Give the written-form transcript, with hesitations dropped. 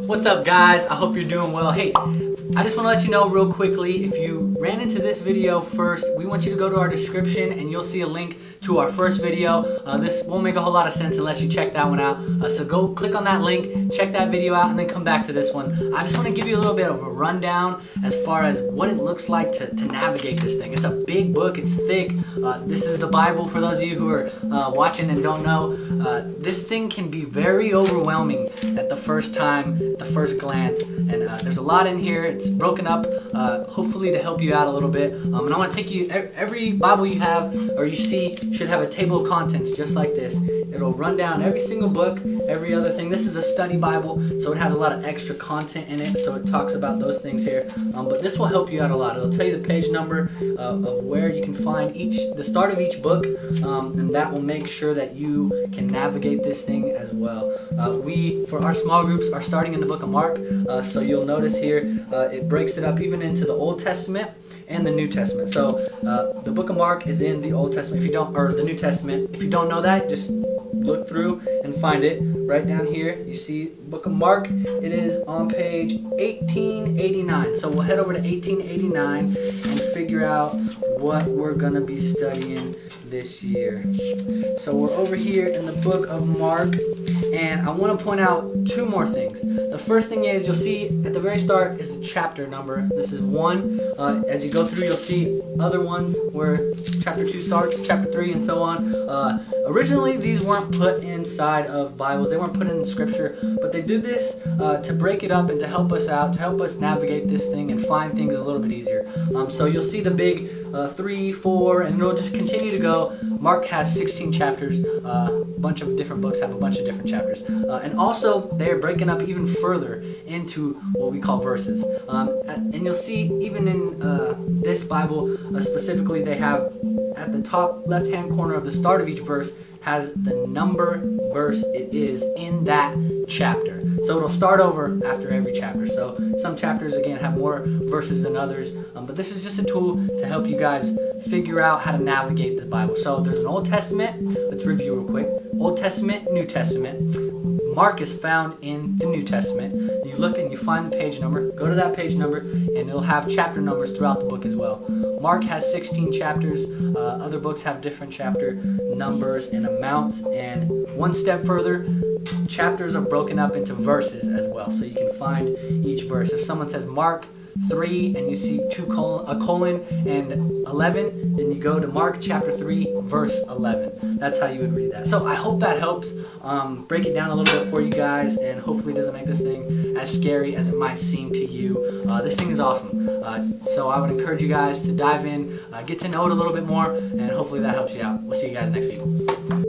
What's up, guys? I hope you're doing well. Hey, I just want to let you know real quickly, if you ran into this video first, we want you to go to our description and you'll see a link to our first video. This won't make a whole lot of sense unless you check that one out. So go click on that link, check that video out, and then come back to this one. I just want to give you a little bit of a rundown as far as what it looks like to navigate this thing. It's a big book, it's thick. This is the Bible for those of you who are watching and don't know. This thing can be very overwhelming at the first time, the first glance, and there's a lot in here. It's broken up, hopefully to help you out a little bit. And I want to take you, every Bible you have or you see should have a table of contents just like this. It'll run down every single book, every other thing. This is a study Bible, so it has a lot of extra content in it, so it talks about those things here. But this will help you out a lot. It'll tell you the page number of where you can find the start of each book, and that will make sure that you can navigate this thing as well. We, for our small groups, are starting in the book of Mark, so you'll notice here it breaks it up even into the Old Testament and the New Testament. So the book of Mark is in the Old Testament, or the New Testament. If you don't know that, just look through and find it. Right down here, you see book of Mark. It is on page 1889. So we'll head over to 1889 and figure out what we're going to be studying this year. So we're over here in the book of Mark, and I want to point out two more things. The first thing is, you'll see at the very start is a chapter number. This is 1. As you go through, you'll see other ones where chapter 2 starts, chapter 3, and so on. Originally, these weren't put inside of Bibles. They weren't put in Scripture, but they did this to break it up and to help us out, to help us navigate this thing and find things a little bit easier. So you'll see the big 3, 4, and it'll just continue to go. Mark has 16 chapters. A bunch of different books have a bunch of different chapters. And also, they're breaking up even further into what we call verses. And you'll see even in this Bible specifically, they have at the top left-hand corner of the start of each verse has the number verse it is in that chapter. So it'll start over after every chapter. So some chapters, again, have more verses than others. But this is just a tool to help you guys figure out how to navigate the Bible. So there's an Old Testament. Let's review real quick. Old Testament, New Testament. Mark is found in the New Testament. You look and you find the page number. Go to that page number, and it'll have chapter numbers throughout the book as well. Mark has 16 chapters. Other books have different chapter numbers and amounts. And one step further, chapters are broken up into verses as well, so you can find each verse. If someone says Mark 3 and you see a colon and 11, then you go to Mark chapter 3 verse 11. That's how you would read that. So I hope that helps break it down a little bit for you guys, and hopefully doesn't make this thing as scary as it might seem to you. This thing is awesome. So I would encourage you guys to dive in, get to know it a little bit more, and hopefully that helps you out. We'll see you guys next week.